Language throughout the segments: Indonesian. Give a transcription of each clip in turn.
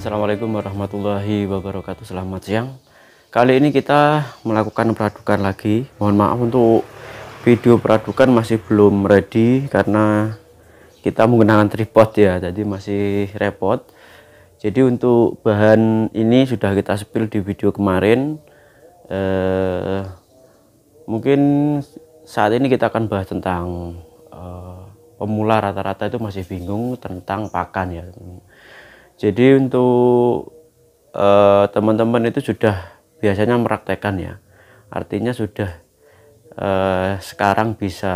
Assalamualaikum warahmatullahi wabarakatuh. Selamat siang. Kali ini kita melakukan peradukan lagi. Mohon maaf untuk video peradukan masih belum ready karena kita menggunakan tripod ya, jadi masih repot. Jadi untuk bahan ini sudah kita spill di video kemarin. Mungkin saat ini kita akan bahas tentang pemula rata-rata itu masih bingung tentang pakan ya. Jadi untuk teman-teman itu sudah biasanya mempraktekkan ya, artinya sudah sekarang bisa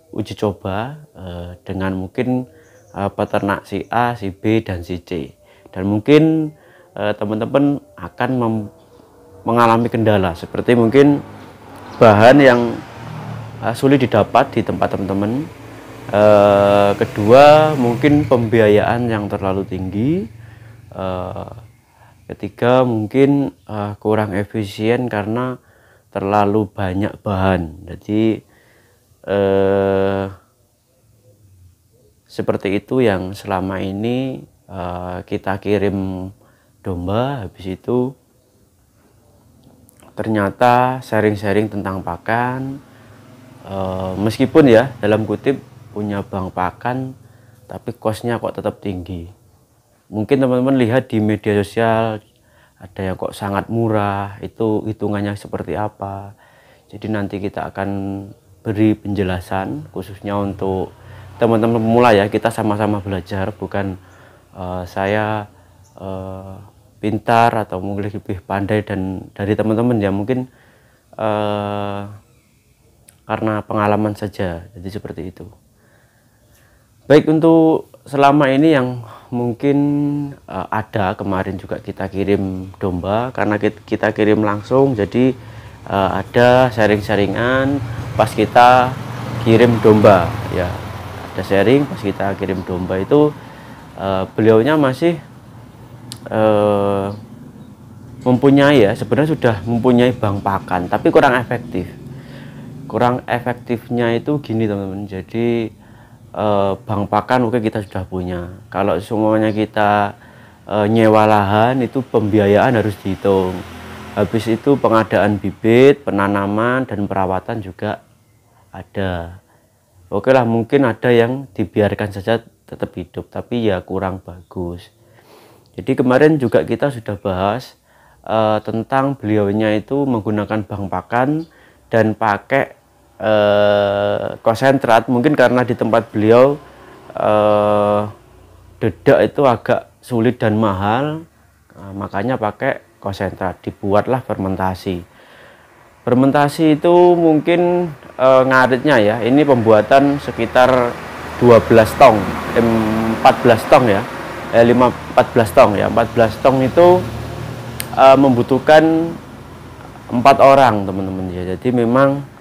uji coba dengan mungkin peternak si A, si B, dan si C, dan mungkin teman-teman akan mengalami kendala seperti mungkin bahan yang sulit didapat di tempat teman-teman. Kedua, mungkin pembiayaan yang terlalu tinggi. Ketiga, mungkin kurang efisien karena terlalu banyak bahan. Jadi seperti itu yang selama ini kita kirim domba. Habis itu ternyata sharing-sharing tentang pakan, meskipun ya dalam kutip punya bank pakan, tapi kosnya kok tetap tinggi. Mungkin teman-teman lihat di media sosial ada yang kok sangat murah, itu hitungannya seperti apa. Jadi nanti kita akan beri penjelasan khususnya untuk teman-teman pemula ya, kita sama-sama belajar, bukan saya pintar atau mungkin lebih pandai dan dari teman-teman ya, mungkin karena pengalaman saja, jadi seperti itu. Baik, untuk selama ini yang mungkin ada kemarin juga kita kirim domba, karena kita kirim langsung, jadi ada sharing-sharingan pas kita kirim domba ya, ada sharing pas kita kirim domba itu beliaunya masih mempunyai ya, sebenarnya sudah mempunyai bank pakan tapi kurang efektif. Kurang efektifnya itu gini teman-teman, jadi bank pakan mungkin kita sudah punya. Kalau semuanya kita nyewa lahan, itu pembiayaan harus dihitung. Habis itu pengadaan bibit, penanaman, dan perawatan juga ada. Oke lah, mungkin ada yang dibiarkan saja tetap hidup, tapi ya kurang bagus. Jadi kemarin juga kita sudah bahas tentang beliaunya itu menggunakan bank pakan dan pakai konsentrat. Mungkin karena di tempat beliau dedak itu agak sulit dan mahal, makanya pakai konsentrat, dibuatlah fermentasi. Fermentasi itu mungkin ngaritnya ya, ini pembuatan sekitar 12 tong, 14 tong ya, 14 tong ya, 14 tong itu membutuhkan 4 orang teman-teman ya. Jadi memang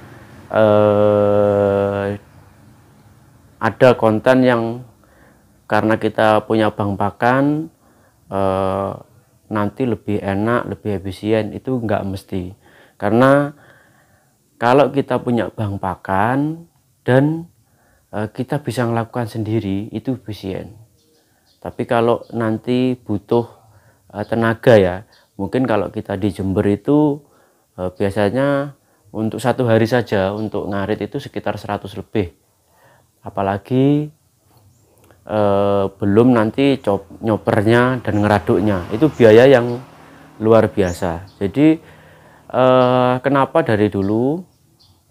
ada konten yang karena kita punya bank pakan nanti lebih enak, lebih efisien, itu enggak mesti. Karena kalau kita punya bank pakan dan kita bisa melakukan sendiri, itu efisien. Tapi kalau nanti butuh tenaga ya, mungkin kalau kita di Jember itu biasanya untuk 1 hari saja untuk ngarit itu sekitar 100 lebih, apalagi belum nanti nyopernya dan ngeraduknya, itu biaya yang luar biasa. Jadi kenapa dari dulu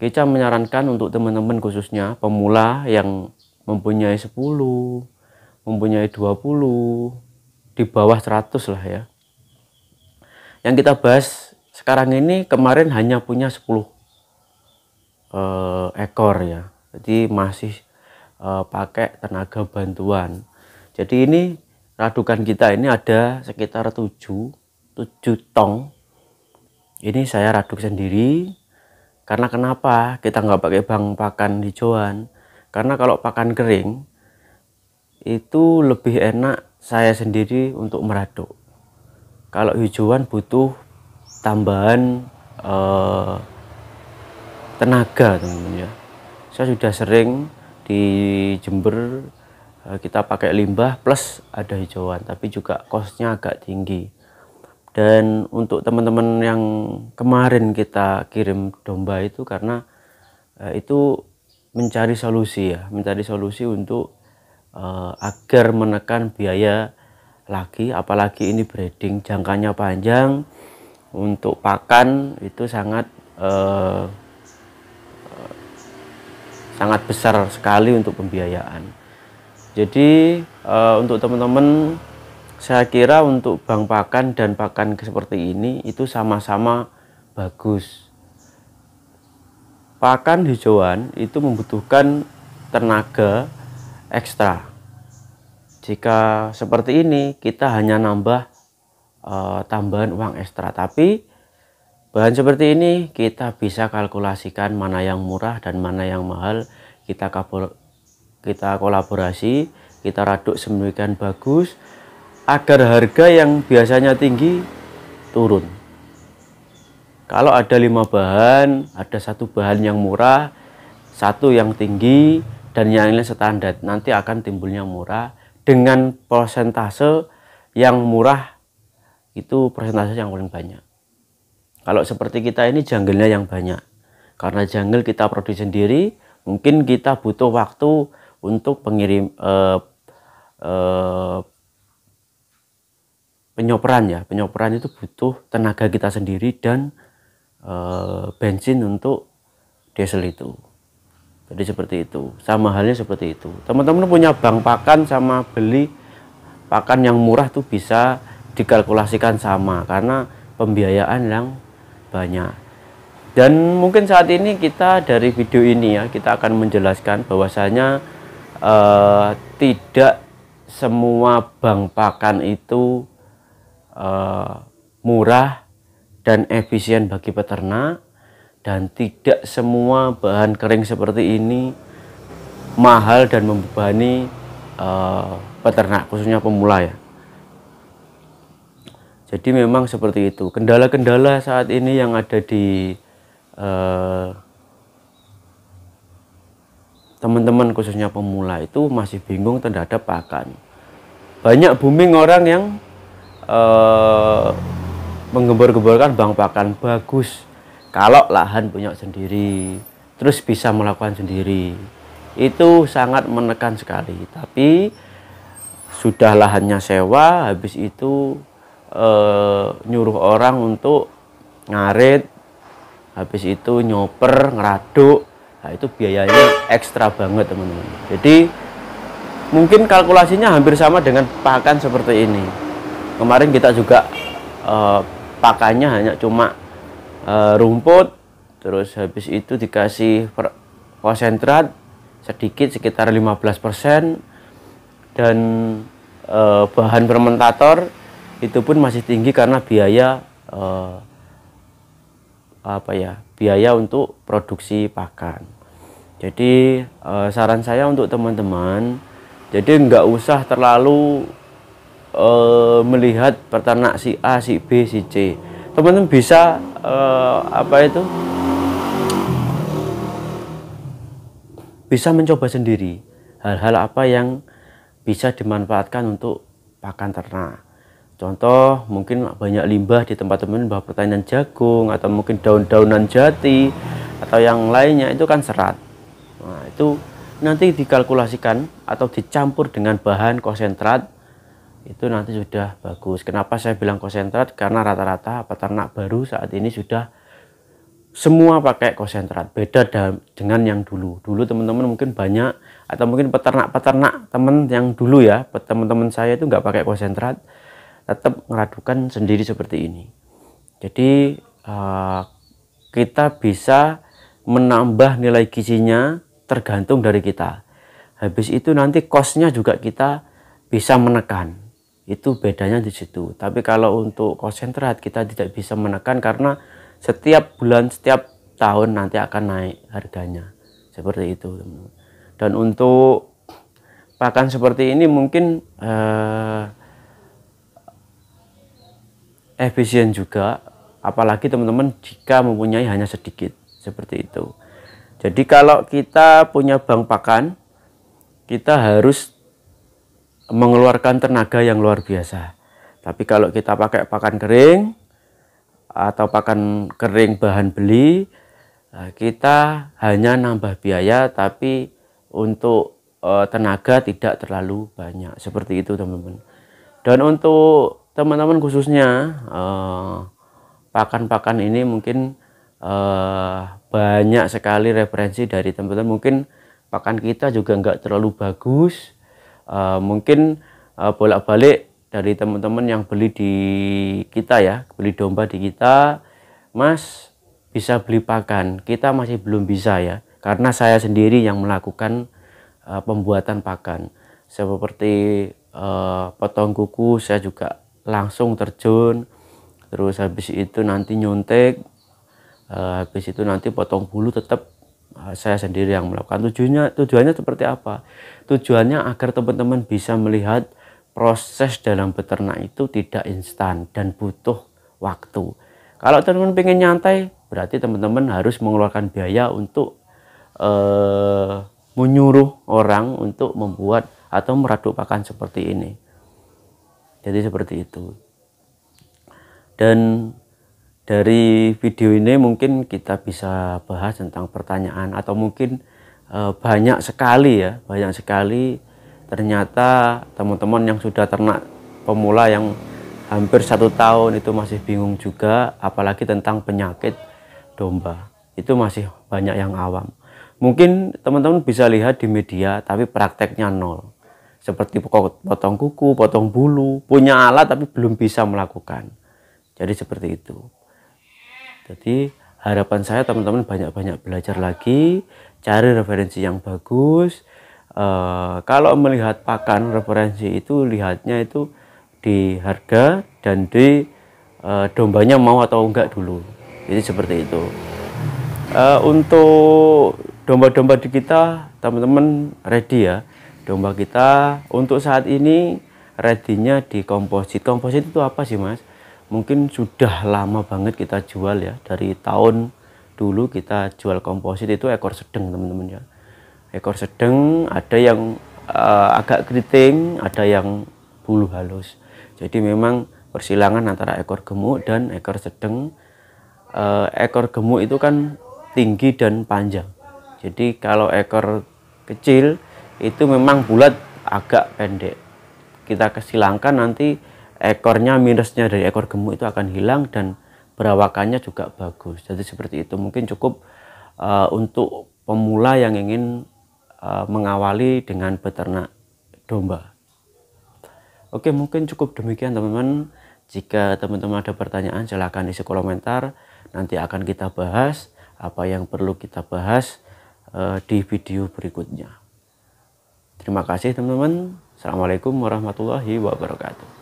kita menyarankan untuk teman-teman khususnya pemula yang mempunyai 10, mempunyai 20, di bawah 100 lah ya, yang kita bahas sekarang ini, kemarin hanya punya 10 ekor ya, jadi masih pakai tenaga bantuan. Jadi ini radukan kita ini ada sekitar 7 tong. Ini saya raduk sendiri. Karena kenapa kita nggak pakai bank pakan hijauan? Karena kalau pakan kering itu lebih enak saya sendiri untuk meraduk. Kalau hijauan butuh tambahan tenaga teman-teman ya. Saya sudah sering di Jember kita pakai limbah plus ada hijauan, tapi juga costnya agak tinggi. Dan untuk teman-teman yang kemarin kita kirim domba itu, karena itu mencari solusi ya, mencari solusi untuk agar menekan biaya lagi, apalagi ini breeding jangkanya panjang, untuk pakan itu sangat sangat besar sekali untuk pembiayaan. Jadi untuk teman-teman, saya kira untuk bank pakan dan pakan seperti ini itu sama-sama bagus. Pakan hijauan itu membutuhkan tenaga ekstra. Jika seperti ini kita hanya nambah tambahan uang ekstra, tapi bahan seperti ini kita bisa kalkulasikan mana yang murah dan mana yang mahal. Kita kolaborasi, kita raduk sedemikian bagus agar harga yang biasanya tinggi turun. Kalau ada 5 bahan, ada 1 bahan yang murah, 1 yang tinggi, dan yang lain standar, nanti akan timbulnya murah dengan persentase yang murah, itu persentase yang paling banyak. Kalau seperti kita ini jungle-nya yang banyak, karena jungle kita produksi sendiri, mungkin kita butuh waktu untuk penyoperan ya. Penyoperan itu butuh tenaga kita sendiri dan bensin untuk diesel itu. Jadi seperti itu, sama halnya seperti itu. Teman-teman punya bank pakan sama beli pakan yang murah tuh bisa dikalkulasikan sama, karena pembiayaan yang banyak. Dan mungkin saat ini kita dari video ini ya, kita akan menjelaskan bahwasanya tidak semua bank pakan itu murah dan efisien bagi peternak, dan tidak semua bahan kering seperti ini mahal dan membebani peternak, khususnya pemula ya. Jadi memang seperti itu. Kendala-kendala saat ini yang ada di teman-teman khususnya pemula itu masih bingung terhadap pakan. Banyak booming orang yang menggembor-gemborkan bank pakan bagus kalau lahan punya sendiri, terus bisa melakukan sendiri. Itu sangat menekan sekali. Tapi sudah lahannya sewa, habis itu nyuruh orang untuk ngarit, habis itu nyoper, ngeraduk, nah itu biayanya ekstra banget teman-teman. Jadi mungkin kalkulasinya hampir sama dengan pakan seperti ini. Kemarin kita juga pakannya hanya cuma rumput, terus habis itu dikasih konsentrat sedikit sekitar 15%, dan bahan fermentator itu pun masih tinggi karena biaya biaya untuk produksi pakan. Jadi saran saya untuk teman-teman, jadi nggak usah terlalu melihat peternak si A, si B, si C. Teman-teman bisa bisa mencoba sendiri hal-hal apa yang bisa dimanfaatkan untuk pakan ternak. Contoh, mungkin banyak limbah di tempat teman limbah pertanian jagung, atau mungkin daun-daunan jati, atau yang lainnya, itu kan serat. Nah, itu nanti dikalkulasikan atau dicampur dengan bahan konsentrat, itu nanti sudah bagus. Kenapa saya bilang konsentrat? Karena rata-rata peternak baru saat ini sudah semua pakai konsentrat. Beda dengan yang dulu. Dulu teman-teman mungkin banyak, atau mungkin peternak-peternak teman yang dulu ya, teman-teman saya itu nggak pakai konsentrat, tetap meradukan sendiri seperti ini. Jadi kita bisa menambah nilai gizinya tergantung dari kita. Habis itu nanti cost-nya juga kita bisa menekan. Itu bedanya di situ. Tapi kalau untuk konsentrat kita tidak bisa menekan, karena setiap bulan, setiap tahun nanti akan naik harganya. Seperti itu, teman-teman. Dan untuk pakan seperti ini mungkin efisien juga, apalagi teman-teman jika mempunyai hanya sedikit seperti itu. Jadi kalau kita punya bank pakan, kita harus mengeluarkan tenaga yang luar biasa. Tapi kalau kita pakai pakan kering atau pakan kering bahan beli, kita hanya nambah biaya, tapi untuk tenaga tidak terlalu banyak. Seperti itu teman-teman. Dan untuk teman-teman khususnya pakan-pakan ini mungkin banyak sekali referensi dari teman-teman. Mungkin pakan kita juga nggak terlalu bagus, mungkin bolak-balik dari teman-teman yang beli di kita ya, beli domba di kita, Mas bisa beli pakan. Kita masih belum bisa ya, karena saya sendiri yang melakukan pembuatan pakan. Seperti potong kuku saya juga langsung terjun, terus habis itu nanti nyuntik, habis itu nanti potong bulu tetap saya sendiri yang melakukan. Tujuannya seperti apa? Tujuannya agar teman-teman bisa melihat proses dalam beternak itu tidak instan dan butuh waktu. Kalau teman-teman pengen nyantai, berarti teman-teman harus mengeluarkan biaya untuk menyuruh orang untuk membuat atau meraduk pakan seperti ini. Jadi seperti itu. Dan dari video ini mungkin kita bisa bahas tentang pertanyaan, atau mungkin banyak sekali ternyata teman-teman yang sudah ternak pemula yang hampir 1 tahun itu masih bingung juga, apalagi tentang penyakit domba. Itu masih banyak yang awam. Mungkin teman-teman bisa lihat di media tapi prakteknya nol. Seperti potong kuku, potong bulu, punya alat tapi belum bisa melakukan. Jadi seperti itu. Jadi harapan saya teman-teman banyak-banyak belajar lagi, cari referensi yang bagus. Kalau melihat pakan, referensi itu lihatnya itu di harga dan di dombanya mau atau enggak dulu. Jadi seperti itu. Untuk domba-domba di kita, teman-teman ready ya. Domba kita untuk saat ini ready-nya di komposit. Komposit itu apa sih Mas? Mungkin sudah lama banget kita jual ya, dari tahun dulu kita jual komposit itu ekor sedang teman-teman ya. Ekor sedang, ada yang agak keriting, ada yang bulu halus. Jadi memang persilangan antara ekor gemuk dan ekor sedang. Ekor gemuk itu kan tinggi dan panjang. Jadi kalau ekor kecil itu memang bulat agak pendek. Kita kesilangkan nanti ekornya, minusnya dari ekor gemuk itu akan hilang dan perawakannya juga bagus. Jadi seperti itu. Mungkin cukup untuk pemula yang ingin mengawali dengan beternak domba. Oke, mungkin cukup demikian teman-teman. Jika teman-teman ada pertanyaan silahkan isi komentar. Nanti akan kita bahas apa yang perlu kita bahas di video berikutnya. Terima kasih teman-teman. Assalamualaikum warahmatullahi wabarakatuh.